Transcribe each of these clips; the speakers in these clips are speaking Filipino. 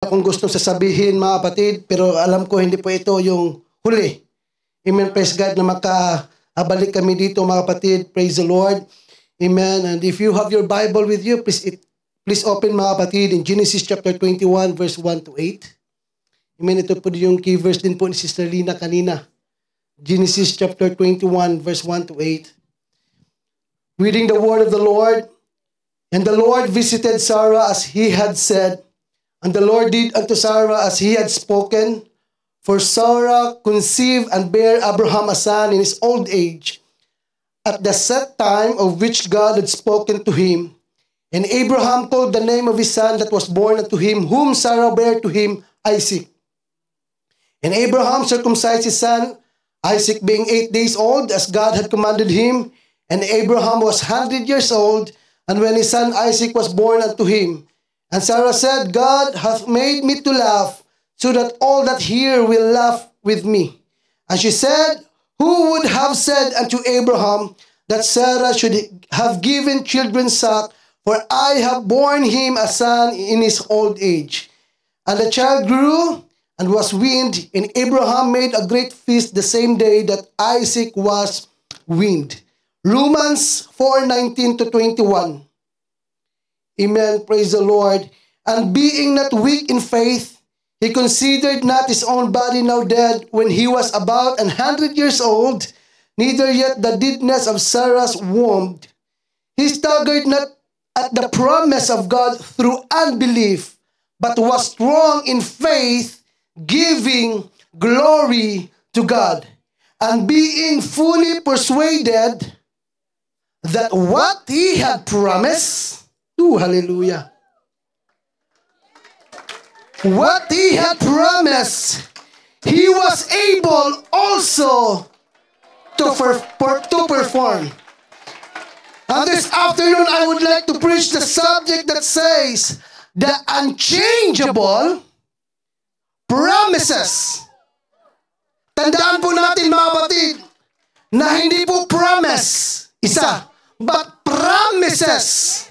akong gustong sasabihin mga kapatid, pero alam ko hindi po ito yung huli. Amen, praise God na makabalik kami dito mga kapatid. Praise the Lord. Amen. And if you have your Bible with you, please open mga kapatid in Genesis chapter 21 verse 1 to 8. Amen. Ito po yung key verse din po ni Sister Lina kanina. Genesis chapter 21 verse 1 to 8. Reading the word of the Lord. And the Lord visited Sarah as he had said, and the Lord did unto Sarah as he had spoken. For Sarah conceived and bare Abraham a son in his old age, at the set time of which God had spoken to him. And Abraham called the name of his son that was born unto him, whom Sarah bare to him, Isaac. And Abraham circumcised his son, Isaac being 8 days old, as God had commanded him. And Abraham was 100 years old, and when his son Isaac was born unto him. And Sarah said, God hath made me to laugh, so that all that hear will laugh with me. And she said, who would have said unto Abraham that Sarah should have given children suck, for I have borne him a son in his old age. And the child grew and was weaned, and Abraham made a great feast the same day that Isaac was weaned. Romans 4:19 to 21. Amen. Praise the Lord. And being not weak in faith, he considered not his own body now dead when he was about 100 years old, neither yet the deadness of Sarah's womb. He staggered not at the promise of God through unbelief, but was strong in faith, giving glory to God, and being fully persuaded that what he had promised, hallelujah, what he had promised, he was able also to perform. And this afternoon, I would like to preach the subject that says, the unchangeable promises. Tandaan po natin mga kapatid, na hindi po promise isa, but promises.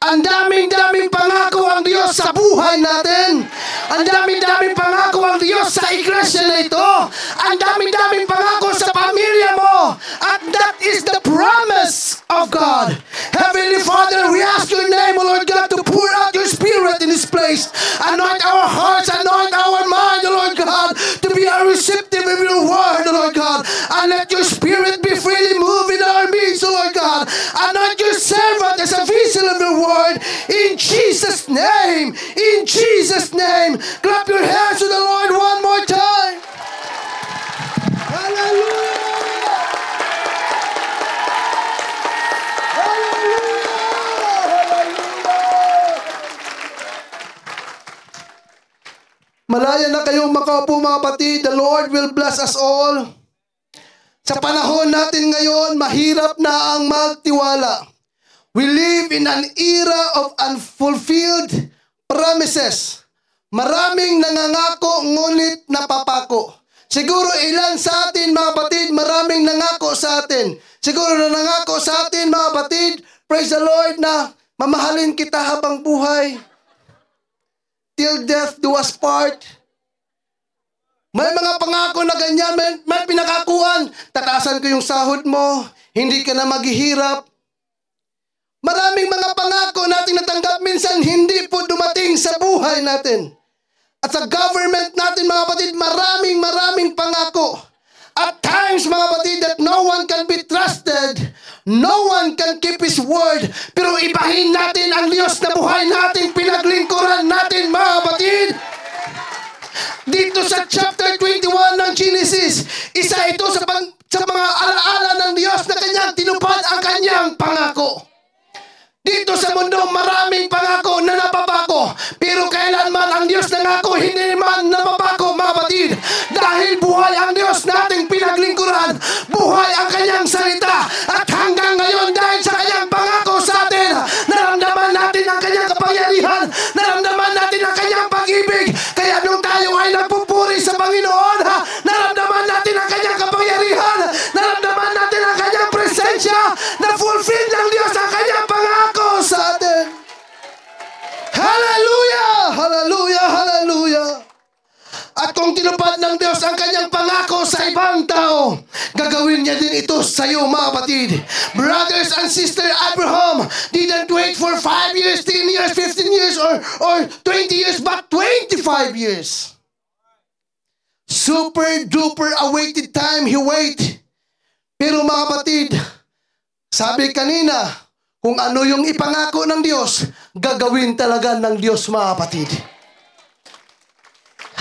Ang daming-daming pangako ang Diyos sa buhay natin. Ang daming-daming pangako ang Diyos sa iglesia na ito. Ang daming-daming pangako sa pamilya mo. At that is the promise of God. Heavenly Father, we ask your name, O Lord God, to pour out your Spirit in this place. Anoint our hearts, anoint our mind, O Lord God, to be receptive of your word, O Lord God. And let your Spirit be freely moved in our midst, O Lord God. Anoint your servant as a vessel of your word. In Jesus' name, in Jesus' name, clap your hands to the Lord one more time. Hallelujah! Malaya na kayong makaupo mga kapatid. The Lord will bless us all. Sa panahon natin ngayon, mahirap na ang magtiwala. We live in an era of unfulfilled promises. Maraming nangangako ngunit napapako. Siguro ilan sa atin mga kapatid, maraming nangako sa atin. Siguro na nangako sa atin mga kapatid, praise the Lord, na mamahalin kita habang buhay. Till death do us part. May mga pangako na ganyan, may pinakakuan. Tataasan ko yung sahod mo, hindi ka na maghihirap. Maraming mga pangako natin natanggap, minsan hindi po dumating sa buhay natin. At sa government natin mga kapatid, maraming pangako. At times mga kapatid, that no one can be trusted, no one can keep His word. Pero ibahin natin ang Diyos na buhay natin, pinaglingkuran natin mga kapatid. Dito sa chapter 21 ng Genesis, isa ito sa mga alaala ng Diyos na kanyang tinupad ang kanyang pangako. Dito sa mundo, maraming pangako na napapako. Pero kailanman ang Diyos nangako, hindi man napapako, mga kapatid. Dahil buhay ang Diyos nating pinaglingkuran, buhay ang kanyang salita. At hanggang ngayon, dahil sa kanyang pangako sa atin, naramdaman natin ang kanyang kapangyarihan, naramdaman natin ang kanyang pag-ibig. Kaya nung tayo ay nagpupuri sa Panginoon, naramdaman natin ang kanyang kapangyarihan, naramdaman natin ang kanyang presensya, na fulfill ng Diyos ang kanyang pangako sa atin. Hallelujah! Hallelujah! Hallelujah! Hallelujah! At kung tinupad ng Diyos ang kanyang pangako sa ibang tao, gagawin niya din ito sa iyo, mga kapatid. Brothers and sister, Abraham didn't wait for 5 years, 10 years, 15 years, or 20 years, but 25 years. Super duper awaited time he wait. Pero mga kapatid, sabi kanina, kung ano yung ipangako ng Diyos, gagawin talaga ng Diyos, mga kapatid.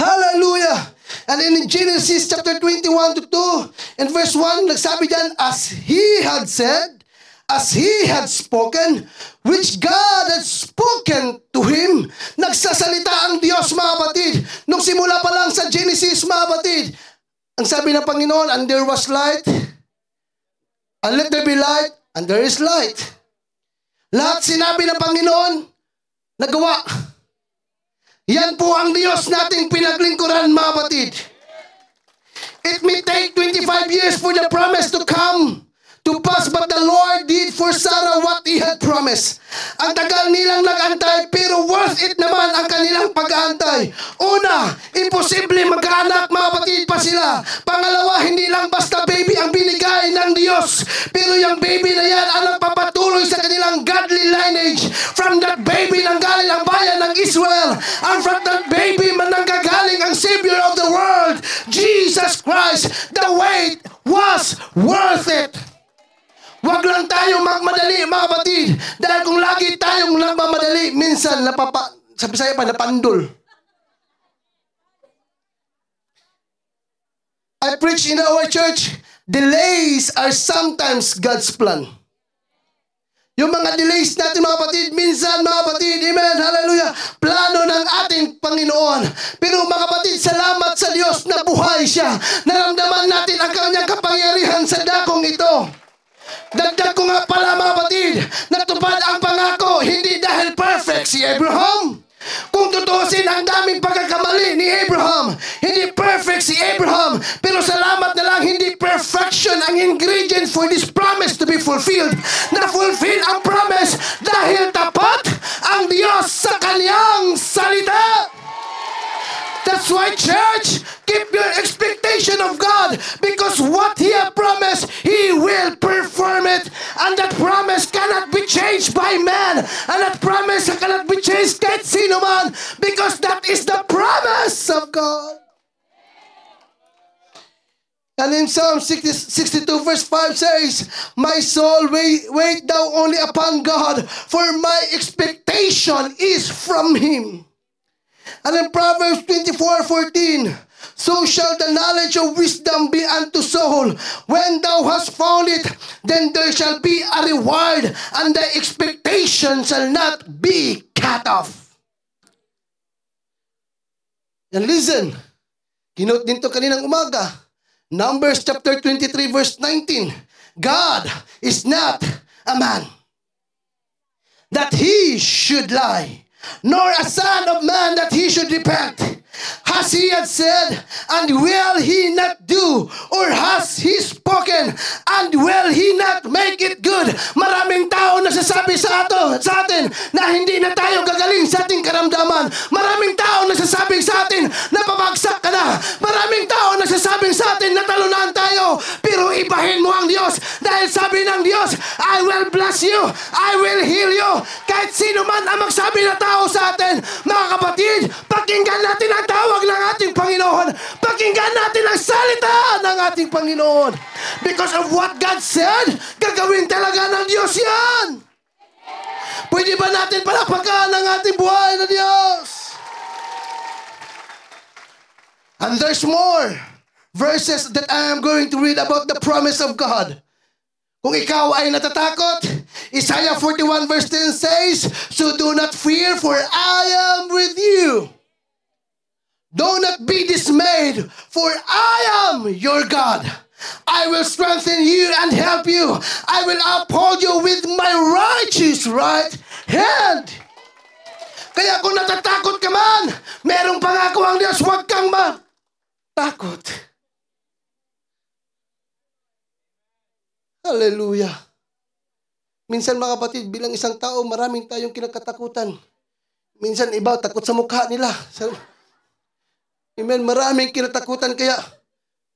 Hallelujah! And in Genesis chapter 21 to 2 and verse 1, nagsabi dyan, as he had said, as he had spoken, which God had spoken to him. Nagsasalita ang Diyos, mga kapatid. Nung simula pa lang sa Genesis, mga kapatid, ang sabi ng Panginoon, and there was light, and let there be light, and there is light. Lahat sinabi ng Panginoon, nagawa. Yan po ang Diyos nating pinaglingkuran, mga kapatid. It may take 25 years for the promise to come to pass, but the Lord did for Sarah what He had promised. Ang tagal nilang nag-antay, pero worth it naman ang kanilang pag-aantay. Una, imposible magkaanak, mga kapatid, pa sila. Pangalawa, hindi lang basta baby ang binigay ng Diyos, pero yung baby na yan ang nagpapatuloy sa kanilang godly lineage. From that baby nanggaling ang bayan ng Israel, and from that baby nanggagaling ang Savior of the world, Jesus Christ. The wait was worth it. Huwag lang tayo magmadali, mga kapatid. Dahil kung lagi tayong nagmamadali, minsan sabi sa'yo pa, napandol. I preach in our church, delays are sometimes God's plan. Yung mga delays natin, mga kapatid, minsan, mga kapatid, amen, hallelujah, plano ng ating Panginoon. Pero mga kapatid, salamat sa Diyos na buhay siya. Naramdaman natin ang kanyang kapangyarihan sa dakong ito. Dagdag ko nga pala, mga kapatid, natupad ang pangako, hindi dahil perfect si Abraham. Kung tutusin ang daming pagkakamali ni Abraham, hindi perfect si Abraham, pero salamat na lang hindi perfection ang ingredient for this promise to be fulfilled. Na-fulfill ang promise dahil tapat ang Diyos sa kanyang salita. That's why, church, keep your expectation of God, because what He has promised, He will perform it. And that promise cannot be changed by man. And that promise cannot be changed kahit sino man, because that is the promise of God. And in Psalm 62 verse 5 says, my soul, wait thou only upon God, for my expectation is from Him. And in Proverbs 24:14, so shall the knowledge of wisdom be unto soul. When thou hast found it, then there shall be a reward, and the expectation shall not be cut off. And listen, kinote din to kaninang umaga, Numbers chapter 23 verse 19, God is not a man that He should lie, nor a son of man that He should repent. Has He had said, and will He not do? Or has He spoken, and will He not make it good? Maraming tao nasasabi sa atin na hindi na tayo gagaling sa ating karamdaman. Maraming tao nasasabi sa atin na pabagsak ka na. Maraming tao nasasabi sa atin na talunan tayo. Pero ibahin mo ang Diyos, dahil sabi ng Diyos, I will bless you, I will heal you. Kahit sino man ang magsabi na tao sa atin, mga kapatid, pakinggan natin ang tawag ng ating Panginoon. Pakinggan natin ang salita ng ating Panginoon. Because of what God said, gagawin talaga ng Diyos yan. Pwede ba natin palakpakan ang ating buhay na Diyos? And there's more verses that I am going to read about the promise of God. Kung ikaw ay natatakot, Isaiah 41 verse 10 says, so do not fear, for I am with you. Do not be dismayed, for I am your God. I will strengthen you and help you. I will uphold you with my righteous right hand. Kaya kung natatakot ka man, merong pangako ang Diyos, huwag kang matakot. Hallelujah. Minsan, mga kapatid, bilang isang tao, maraming tayong kinakatakutan. Minsan iba, takot sa mukha nila. Amen. Maraming kinatakutan kaya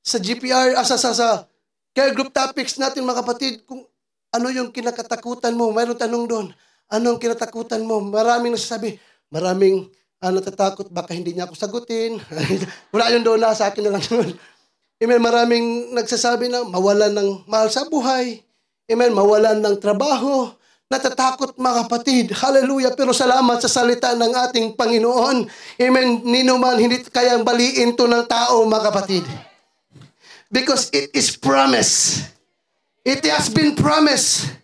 sa GPR, sa care group topics natin mga kapatid, kung ano yung kinakatakutan mo, mayroon tanong doon, anong kinatakutan mo? Maraming nasasabi, maraming natatakot, baka hindi niya ako sagutin. Wala yun doon, sa akin na lang yun. Amen. Maraming nagsasabi na mawalan ng mahal sa buhay. Amen. Mawalan ng trabaho. Natatakot mga kapatid. Hallelujah. Pero salamat sa salita ng ating Panginoon. Amen. Nino man, hindi kayang baliin to ng tao mga kapatid. Because it is promise. It has been promised.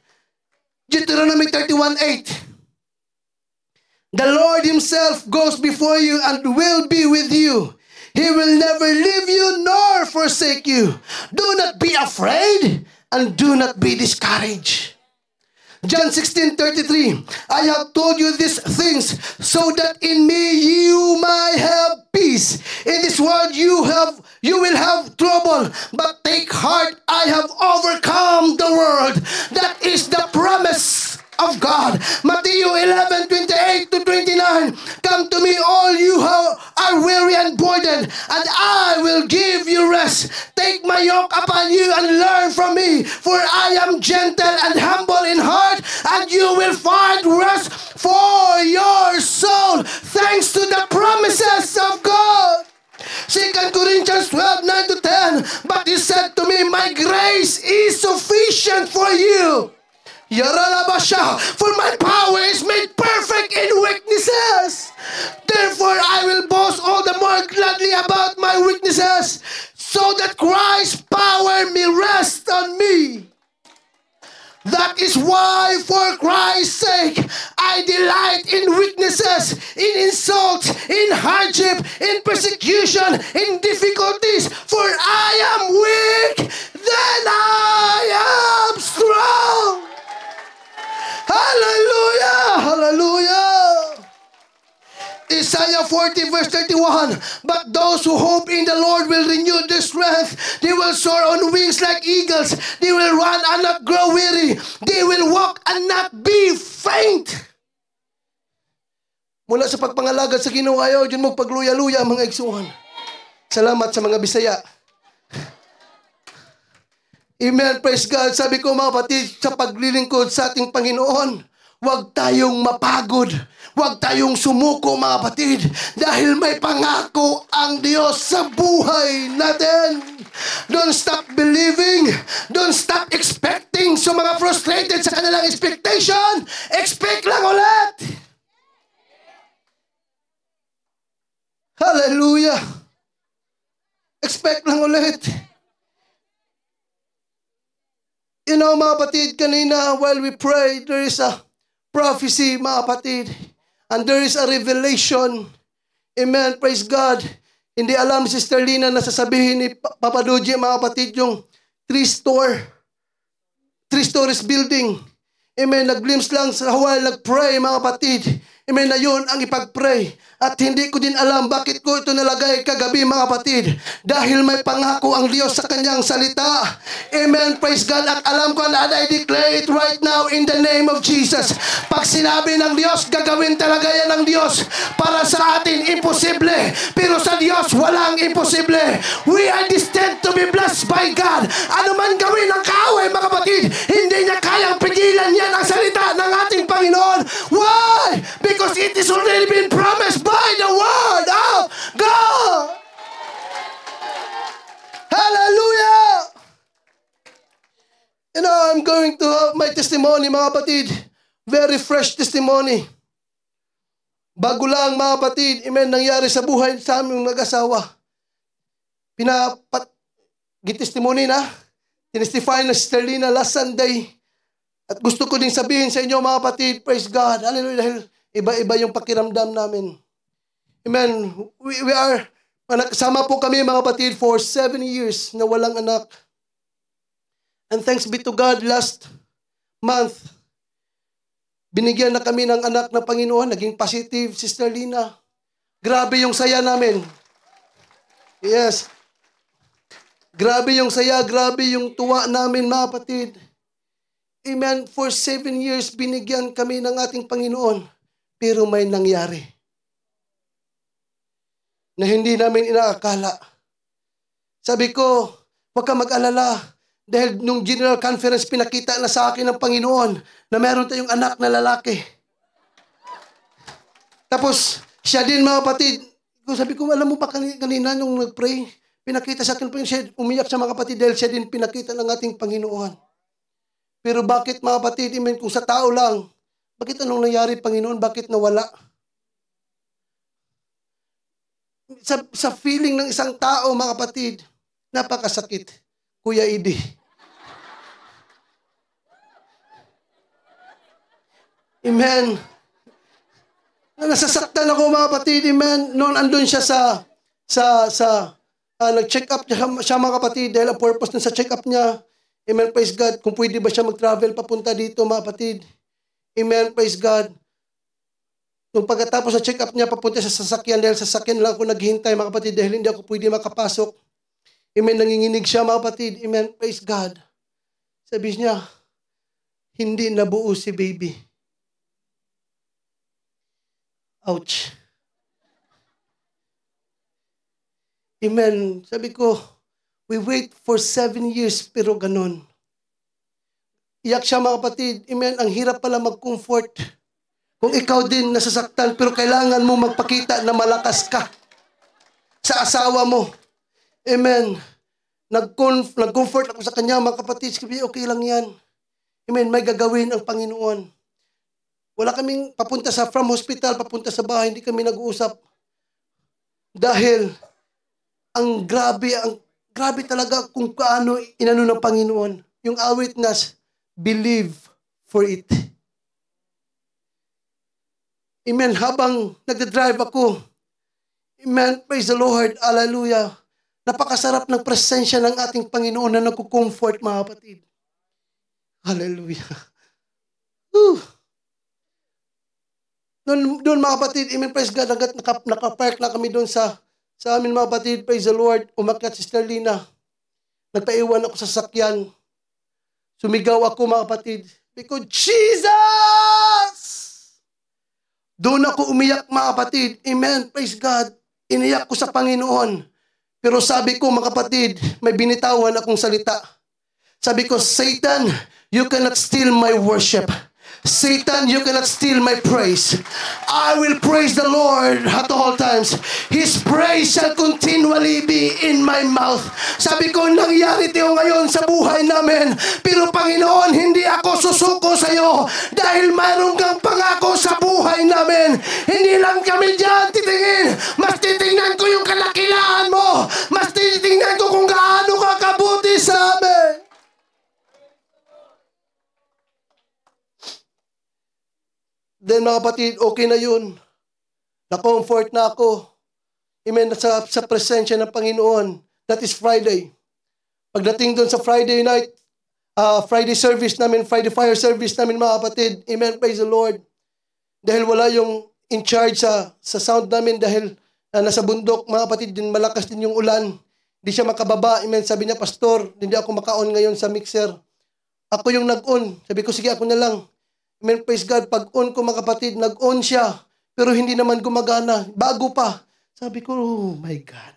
Deuteronomy 31:8. The Lord Himself goes before you and will be with you. He will never leave you nor forsake you. Do not be afraid and do not be discouraged. John 16:33. I have told you these things so that in me you might have peace. In this world you will have trouble, but take heart, I have overcome the world. That is the promise of God. Matthew 11:28-29. Come to me all you who are weary and burdened, and I will give you rest. Take my yoke upon you and learn from me, for I am gentle and humble in heart, and you will find rest for your soul. Thanks to the promises of God. 2 Corinthians 12:9-10. But He said to me, my grace is sufficient for you. For my power is made perfect in weaknesses. Therefore I will boast all the more gladly about my weaknesses, so that Christ's power may rest on me. That is why, for Christ's sake, I delight in weaknesses, in insults, in hardship, in persecution, in difficulties. For I am weak, then I am strong. Hallelujah! Hallelujah! Isaiah 40:31. But those who hope in the Lord will renew their strength. They will soar on wings like eagles. They will run and not grow weary. They will walk and not be faint. Mula sa pagpangalagad sa Ginoo, ayaw dyan mo pagluya-luya mga igsuhan. Salamat sa mga Bisaya. Amen, praise God. Sabi ko mga kapatid, sa paglilingkod sa ating Panginoon, huwag tayong mapagod. Huwag tayong sumuko mga kapatid. Dahil may pangako ang Diyos sa buhay natin. Don't stop believing. Don't stop expecting. So mga frustrated sa kanilang expectation, expect lang ulit. Hallelujah. Expect lang ulit. You know, mga kapatid, kanina while we pray, there is a prophecy, mga kapatid. And there is a revelation. Amen, praise God. Hindi alam si Sister Lina na sasabihin ni Papa Doji, mga kapatid, yung 3 stories building. Amen, nag-glimpse lang sa while nag-pray, mga kapatid. Amen, na yun ang ipag-pray. At hindi ko din alam bakit ko ito nalagay kagabi mga kapatid. Dahil may pangako ang Diyos sa kanyang salita. Amen, praise God. At alam ko na I declare it right now in the name of Jesus. Pag sinabi ng Diyos, gagawin talaga yan ng Diyos. Para sa atin, imposible. Pero sa Diyos, walang imposible. We are destined to be blessed by God. Ano man gawin ng kaaway mga kapatid, hindi niya kayang pigilan yan ang salita ng ating Panginoon. Why? Because it is already been promised by the word of God. Hallelujah! You know, I'm going to have my testimony, mga kapatid. Very fresh testimony. Bago lang, mga kapatid, amen, nangyari sa buhay sa aming mag-asawa. Gitestimony na. Tinestify na Sister Lina last Sunday. At gusto ko din sabihin sa inyo, mga kapatid, praise God. Hallelujah. Dahil iba-iba yung pakiramdam namin. Amen. We are, nakasama po kami mga kapatid for 7 years na walang anak. And thanks be to God, last month, binigyan na kami ng anak ng Panginoon. Naging positive, Sister Lina. Grabe yung saya namin. Yes. Grabe yung saya, grabe yung tuwa namin mga kapatid. Amen. For 7 years, binigyan kami ng ating Panginoon. Pero may nangyari. na hindi namin inaakala. Sabi ko, huwag ka mag-alala. Dahil nung General Conference, pinakita na sa akin ng Panginoon na meron tayong anak na lalaki. Tapos, siya din mga kapatid, sabi ko, alam mo ba kanina nung nag-pray, pinakita sa akin, siya umiyak sa mga kapatid dahil siya din pinakita ng ating Panginoon. Pero bakit mga kapatid, amen, kung sa tao lang, bakit anong nangyari Panginoon, bakit nawala? Sa feeling ng isang tao mga kapatid, napakasakit. Kuya Idi. Amen. Nasasaktan ako mga kapatid, amen. Noon andun siya nag-check up siya mga kapatid dahil ang purpose na sa check up niya, amen, praise God, kung pwede ba siya mag-travel papunta dito mga kapatid. Amen, praise God. Nung pagkatapos sa check up niya, papunta sa sasakyan dahil sa sasakyan lang ako naghihintay mga kapatid dahil hindi ako pwede makapasok. Amen, nanginginig siya mga kapatid. Amen, praise God. Sabi niya, hindi nabuo si baby. Ouch. Amen. Sabi ko, we wait for 7 years pero ganun. Iyak siya mga kapatid. Amen. Ang hirap pala mag-comfort. Kung ikaw din nasasaktan pero kailangan mo magpakita na malakas ka sa asawa mo. Amen. Nag-comfort ako sa kanya mga kapatid. Sabi, okay lang yan. Amen. May gagawin ang Panginoon. Wala kaming papunta from hospital, papunta sa bahay, hindi kami nag-uusap. Dahil, ang grabe talaga kung kaano inano ng Panginoon. Yung awit na, believe for it. Amen. Habang nagdadrive ako, amen, praise the Lord, hallelujah. Napakasarap ng presensya ng ating Panginoon na nagko-comfort mga kapatid. Hallelujah. Doon mga kapatid, amen, praise God, agad nakapark na kami doon sa amin mga kapatid, praise the Lord, umakyat si Sterlina. Nagpaiwan ako sa sakyan. Sumigaw ako mga kapatid. Because Jesus! Doon ako umiyak mga kapatid. Amen, praise God. Iniyak ko sa Panginoon. Pero sabi ko mga kapatid, may binitawan akong salita. Sabi ko, Satan, you cannot steal my worship. Satan, you cannot steal my praise. I will praise the Lord at all times. His praise shall continually be in my mouth. Sabi ko, nangyari ito ngayon sa buhay namin. Pero Panginoon, hindi ako susuko sa iyo dahil mayroon kang pangako sa buhay namin. Hindi lang kami dyan titingin. Mas titingnan ko yung kalakilaan mo. Mas titingnan ko kung gaano ka kabuti sa amin. Then mga kapatid, okay na yun. Na-comfort na ako. Amen, sa presensya ng Panginoon. That is Friday. Pagdating doon sa Friday night, Friday service namin, Friday fire service namin mga kapatid. Amen, praise the Lord. Dahil wala yung in charge sa sound namin dahil nasa bundok, mga kapatid, din malakas din yung ulan. Hindi siya makababa. Amen, sabi niya, Pastor, hindi ako maka-on ngayon sa mixer. Ako yung nag-on. Sabi ko, sige, ako na lang. Amen, praise God. Pag-on ko mga kapatid, nag-on siya. Pero hindi naman gumagana. Bago pa. Sabi ko, oh my God.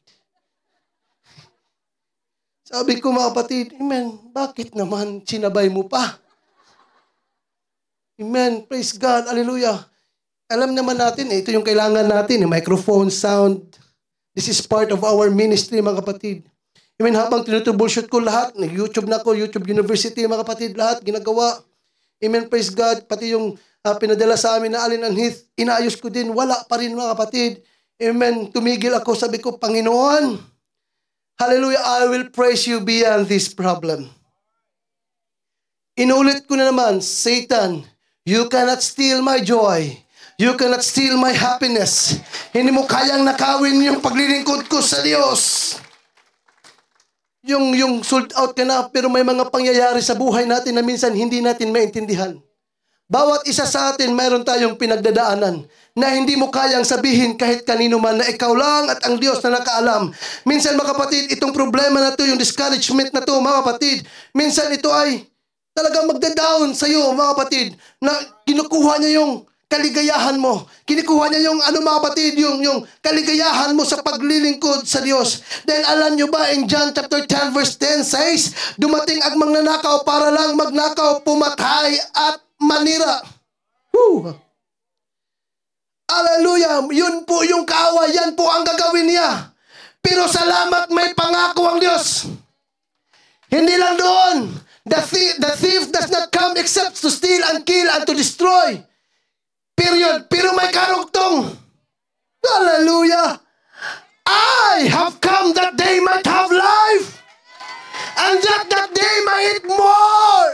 Sabi ko mga kapatid, amen, bakit naman sinabay mo pa? Amen, praise God, hallelujah. Alam naman natin, ito yung kailangan natin, microphone, sound. This is part of our ministry mga kapatid. Amen, habang tinutroubleshoot ko lahat, nag-YouTube na ako, YouTube University mga kapatid, lahat ginagawa. Amen, praise God. Pati yung pinadala sa amin na Allen and Heath, inaayos ko din. Wala pa rin mga kapatid. Amen. Tumigil ako. Sabi ko, Panginoon, hallelujah, I will praise you beyond this problem. Inulit ko na naman, Satan, you cannot steal my joy. You cannot steal my happiness. Hindi mo kayang nakawin yung paglilingkod ko sa Diyos. Yung sold out ka na, pero may mga pangyayari sa buhay natin na minsan hindi natin maintindihan. Bawat isa sa atin, mayroon tayong pinagdadaanan na hindi mo kayang sabihin kahit kanino man na ikaw lang at ang Diyos na nakaalam. Minsan mga kapatid, itong problema na to, yung discouragement na to, mga kapatid, minsan ito ay talagang magda-down sa iyo, mga kapatid, na kinukuha niya yung kaligayahan mo. Kinikuha niya yung mga kapatid, yung kaligayahan mo sa paglilingkod sa Diyos. Then alam nyo ba, in John chapter 10 verse 10 says, dumating ang magnanakaw para lang magnakaw, pumatay at manira. Woo! Hallelujah! Yun po yung kaaway, yan po ang gagawin niya. Pero salamat, may pangako ang Diyos. Hindi lang doon. The thief does not come except to steal and kill and to destroy. Period. Pero may karugtong. Hallelujah. I have come that they might have life. And that they might eat more.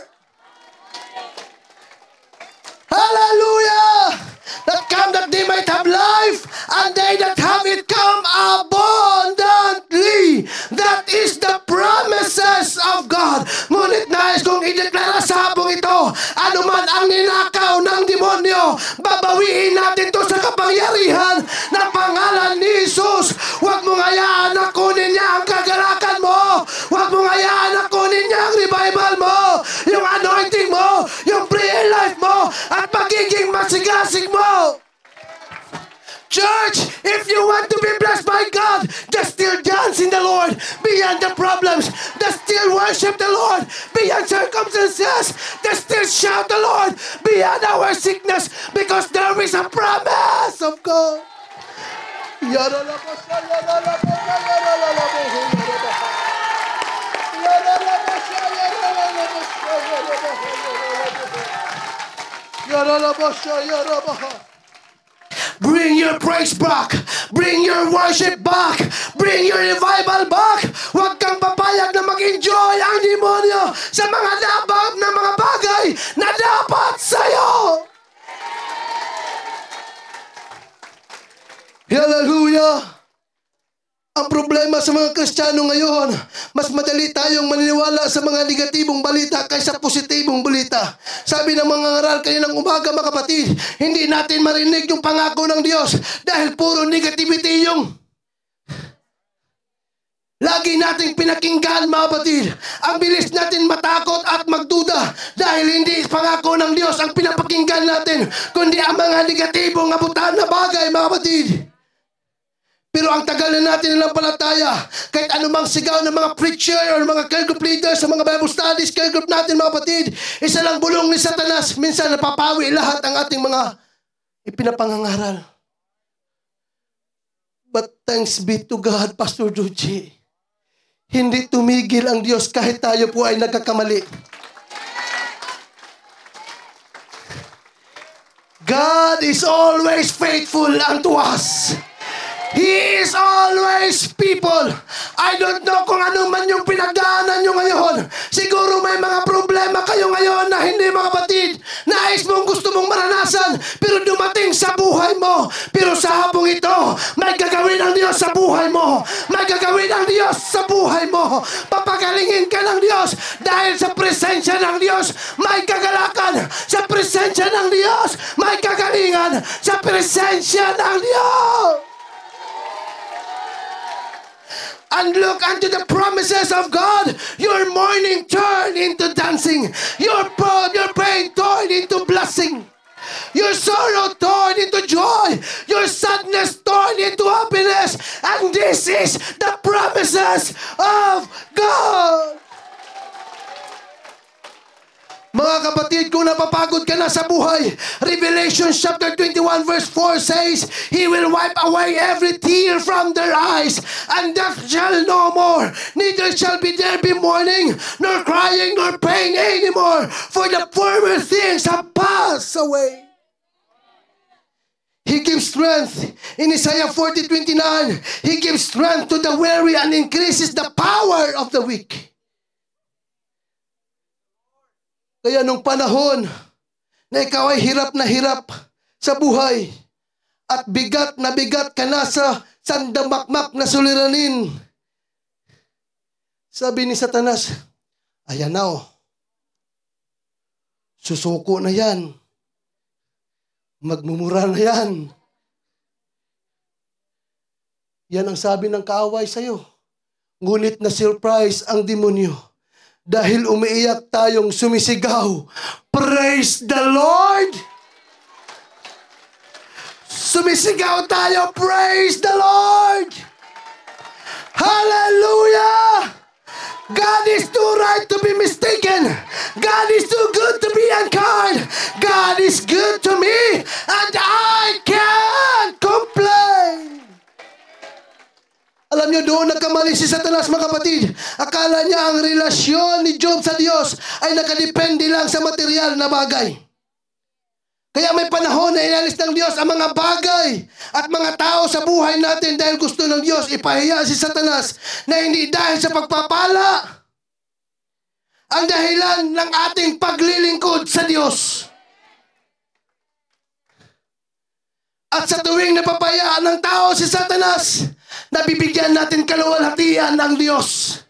Hallelujah. That come that they might have life. And they that have it come abundantly. That is the promises of God. Ngunit nais kong ideklara sa hapong ito, anuman ang ninakaw ng demonyo, babawiin natin to sa kapangyarihan ng pangalan ni Jesus. Huwag mong hayaan na kunin niya ang kagalakan mo. Huwag mong hayaan na kunin niya ang revival mo, yung anointing mo, yung prayer life mo, at pagiging masigasig mo. Church, if you want to be blessed by God, just still dance in the Lord beyond the problems. Just still worship the Lord beyond circumstances. Just still shout the Lord beyond our sickness, because there is a promise of God. Bring your praise back. Bring your worship back. Bring your revival back. Huwag kang papayag na mag-enjoy ang demonyo sa mga dapat na mga bagay na dapat sa'yo. Hallelujah. Ang problema sa mga Kristiyano ngayon, mas madali tayong maniniwala sa mga negatibong balita kaysa positibong balita. Sabi ng mga ngaral kaninang umaga, mga kapatid, hindi natin marinig yung pangako ng Diyos dahil puro negativity yung lagi nating pinakinggan, mga kapatid. Ang bilis natin matakot at magduda dahil hindi pangako ng Diyos ang pinapakinggan natin, kundi ang mga negatibong abutan na bagay, mga kapatid. Pero ang tagal na natin nanampalataya, kahit anumang sigaw ng mga preacher or mga care group leaders sa mga Bible studies, care group natin, mga kapatid, isa lang bulong ni Satanas, minsan napapawi lahat ang ating mga ipinapangangaral. But thanks be to God, Pastor Duji, hindi tumigil ang Diyos kahit tayo po ay nagkakamali. God is always faithful unto us. He is always people. I don't know kung ano man yung pinagdaanan nyo ngayon. Siguro may mga problema kayo ngayon na hindi, mga kapatid, nais mong gusto mong maranasan, pero dumating sa buhay mo. Pero sa hapong ito, may gagawin ang Diyos sa buhay mo. May gagawin ang Diyos sa buhay mo. Papagalingin ka ng Diyos dahil sa presensya ng Diyos may kagalakan. Sa presensya ng Diyos may kagalingan. Sa presensya ng Diyos. And look unto the promises of God. Your mourning turn into dancing. Your pain turn into blessing. Your sorrow turn into joy. Your sadness turn into happiness. And this is the promises of God. Mga kapatid, kung napapagod ka na sa buhay, Revelation chapter 21 verse 4 says, He will wipe away every tear from their eyes, and death shall no more. Neither shall there be mourning, nor crying, nor pain anymore, for the former things have passed away. He gives strength. In Isaiah 40:29, He gives strength to the weary and increases the power of the weak. Kaya nung panahon na ikaw ay hirap na hirap sa buhay at bigat ka na sa sandamakmak na suliranin, sabi ni Satanas, ayan na susuko na yan, magmumura na yan. Yan ang sabi ng kaaway sa'yo. Ngunit na surprise ang demonyo. Dahil umiiyak tayong sumisigaw, praise the Lord! Sumisigaw tayo, praise the Lord! Hallelujah! God is too right to be mistaken. God is too good to be unkind. God is good to me, and I can't complain. Alam niyo, doon nagkamali si Satanas, mga kapatid. Akala niya ang relasyon ni Job sa Diyos ay nakadepende lang sa material na bagay. Kaya may panahon na inalis ng Diyos ang mga bagay at mga tao sa buhay natin dahil gusto ng Diyos ipahiya si Satanas na hindi dahil sa pagpapala ang dahilan ng ating paglilingkod sa Diyos. At sa tuwing napapayaan ng tao si Satanas, nabibigyan natin kaluwalhatian ng Diyos.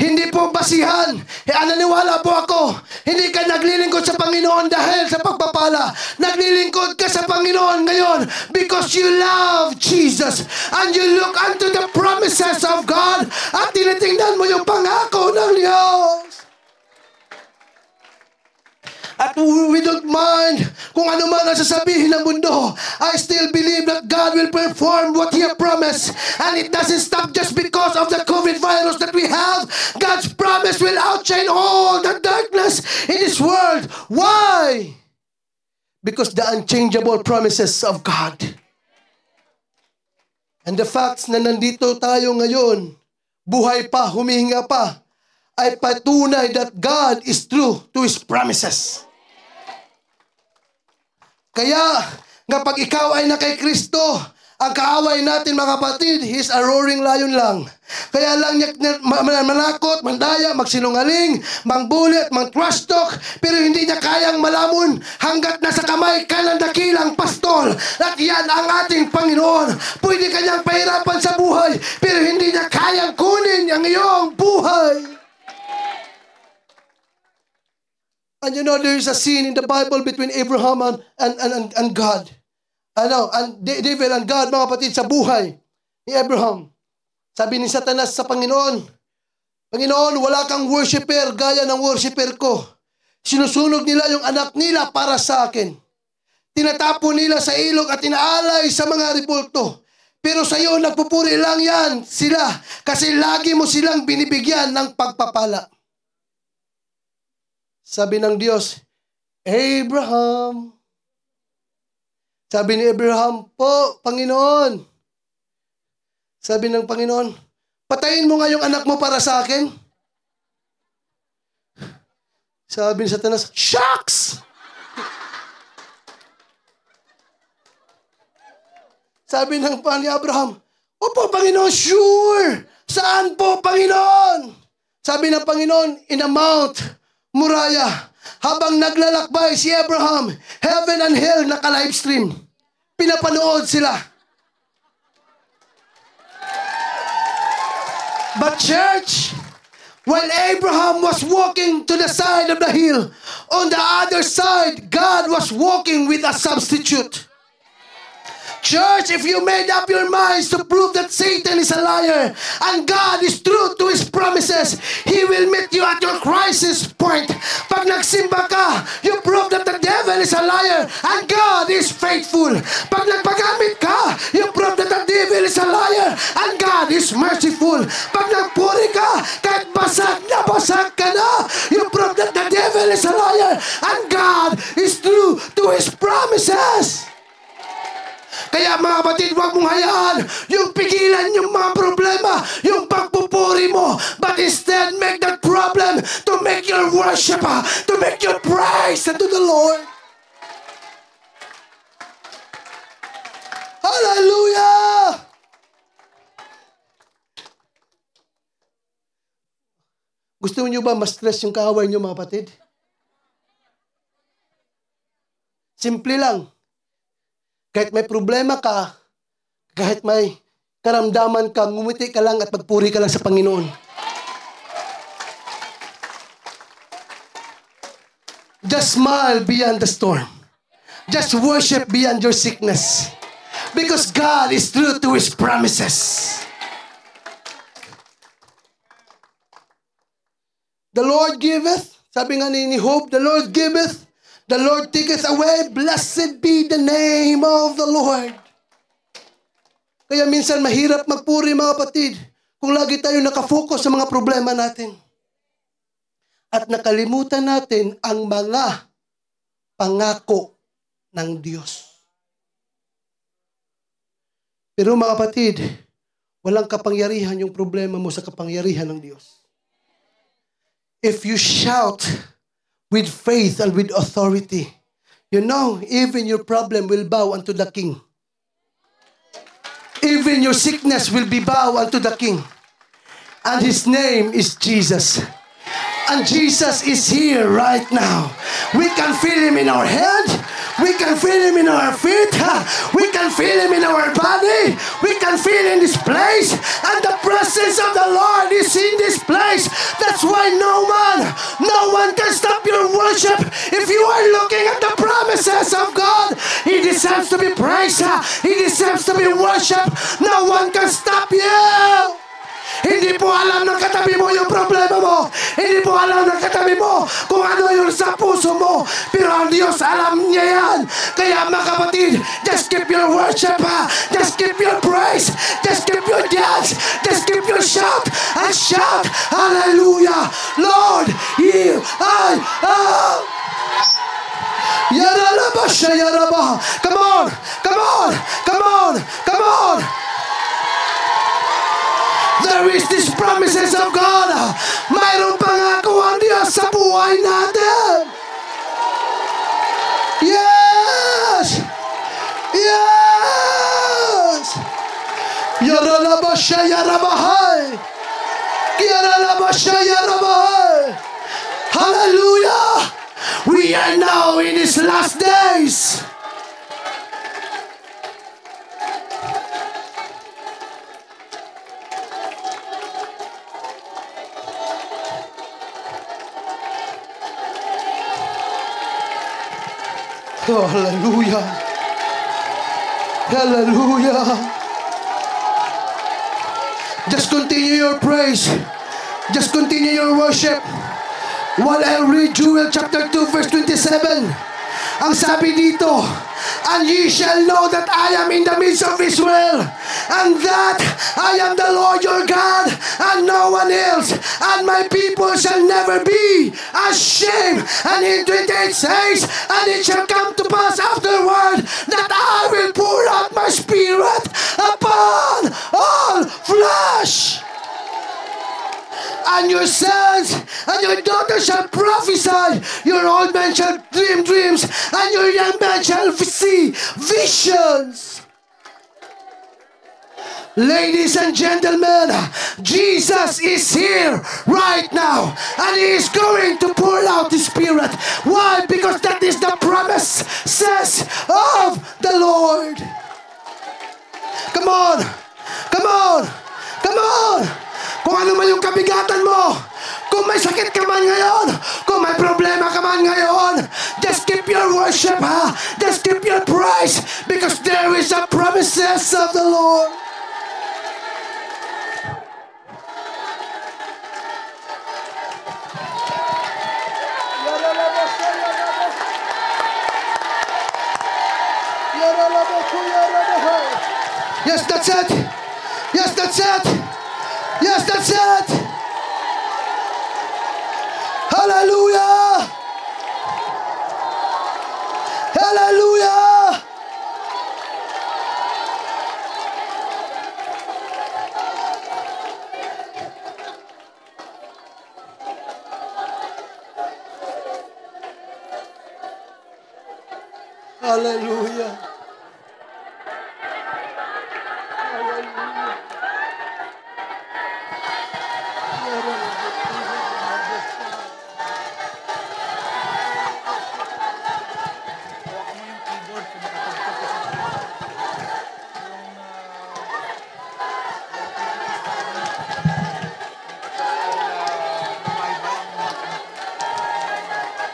Hindi po basihan. Naniwala po ako, hindi ka naglilingkod sa Panginoon dahil sa pagpapala. Naglilingkod ka sa Panginoon ngayon because you love Jesus and you look unto the promises of God at tinitingnan mo yung pangako ng Diyos. At we don't mind kung ano man ang sasabihin ng mundo. I still believe that God will perform what He has promised. And it doesn't stop just because of the COVID virus that we have. God's promise will outshine all the darkness in this world. Why? Because the unchangeable promises of God. And the facts na nandito tayo ngayon, buhay pa, humihinga pa, ay patunay that God is true to His promises. Kaya, kapag ikaw ay na kay Kristo, ang kaaway natin, mga kapatid, He's a roaring lion lang. Kaya lang niya manakot, mandaya, magsinungaling, mangbulit, mang-trash talk, pero hindi niya kayang malamon hanggat nasa kamay ka ng dakilang pastol. At yan ang ating Panginoon. Pwede kanyang pahirapan sa buhay, pero hindi niya kayang kunin ang iyong buhay. And you know, there is a scene in the Bible between Abraham and God. And devil and God, mga kapatid, sa buhay ni Abraham. Sabi ni Satanas sa Panginoon, Panginoon, wala kang worshiper gaya ng worshiper ko. Sinusunog nila yung anak nila para sa akin. Tinatapon nila sa ilog at inaalay sa mga ribulto. Pero sa iyo, nagpupuri lang yan sila kasi lagi mo silang binibigyan ng pagpapala. Sabi ng Diyos, Abraham. Sabi ni Abraham, po, Panginoon. Sabi ng Panginoon, patayin mo nga yung anak mo para sa akin. Sabi ni Satanas, shucks! Sabi ng ni Abraham, opo, Panginoon, sure. Saan po, Panginoon? Sabi ng Panginoon, in a Mount Moriah, habang naglalakbay si Abraham, heaven and hell naka-livestream. Pinapanood sila. But church, while Abraham was walking to the side of the hill, on the other side, God was walking with a substitute. Church, if you made up your minds to prove that Satan is a liar and God is true to His promises, He will meet you at your crisis point. Pag nagsimba ka, you prove that the devil is a liar and God is faithful. Pag nagpagamit ka, you prove that the devil is a liar and God is merciful. Pag nagpuri ka, kahit basag ka na, you prove that the devil is a liar and God is true to His promises. Kaya mga kapatid, huwag mong hayaan yung pigilan yung mga problema, yung pagpupuri mo. But instead, make that problem to make your worship, to make your praise unto the Lord. Hallelujah! Gusto niyo ba ma-stress yung kaaway niyo, mga kapatid? Simple lang. Kahit may problema ka, kahit may karamdaman ka, ngumiti ka lang at magpuri ka lang sa Panginoon. Just smile beyond the storm. Just worship beyond your sickness. Because God is true to His promises. The Lord giveth, sabi nga ni Hope, the Lord giveth, the Lord taketh away. Blessed be the name of the Lord. Kaya minsan mahirap magpuri, mga kapatid, kung lagi tayo nakafocus sa mga problema natin. At nakalimutan natin ang mga pangako ng Diyos. Pero mga kapatid, walang kapangyarihan yung problema mo sa kapangyarihan ng Diyos. If you shout with faith and with authority, you know, even your problem will bow unto the King. Even your sickness will be bow unto the King. And His name is Jesus. And Jesus is here right now. We can feel Him in our head. We can feel Him in our feet. We can feel Him in our body. We can feel in this place. And the presence of the Lord is in this place. That's why no one can stop your worship. If you are looking at the promises of God, He deserves to be praised. He deserves to be worshipped. No one can stop you. Hindi po alam ng katabi mo yung problema mo. Hindi po alam ng katabi mo kung ano yung sa puso mo. Pero ang Diyos, alam niya yan. Kaya mga kapatid, just keep your worship. Just keep your praise. Just keep your dance. Just keep your shout. And shout, hallelujah. Lord, here I am. Yaralaba siya, yaraba. Come on, come on, come on, come on. There is these promises of God. Mayroong pangako ang Diyos sa buhay natin. Yes! Yes! Yaralaba siya, yarabahay. Yaralaba siya, yarabahay. Hallelujah! We are now in these last days. Oh, hallelujah. Hallelujah. Just continue your praise. Just continue your worship. While I read Joel chapter 2 verse 27. Ang sabi dito, and ye shall know that I am in the midst of Israel, and that I am the Lord your God, and no one else, and my people shall never be ashamed. And in 28 says, and it shall come to pass afterward that I will pour out my spirit upon all flesh. And your sons and your daughters shall prophesy. Your old men shall dream dreams, and your young men shall see visions. Ladies and gentlemen, Jesus is here right now, and He is going to pour out His Spirit. Why? Because that is the promise, says of the Lord. Come on, come on, come on. Kung ano man yung kabigatan mo, kung may sakit ka man ngayon, kung may problema ka man ngayon, just keep your worship, just keep your praise, because there is a promises of the Lord. Yes, that's it. Yes, that's it. Yes, that's it. Hallelujah. Hallelujah. Hallelujah.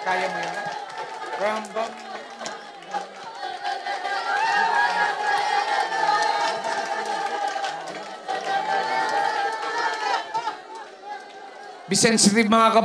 Kaya mo yun? Rambam. Be sensitive mga kapatid.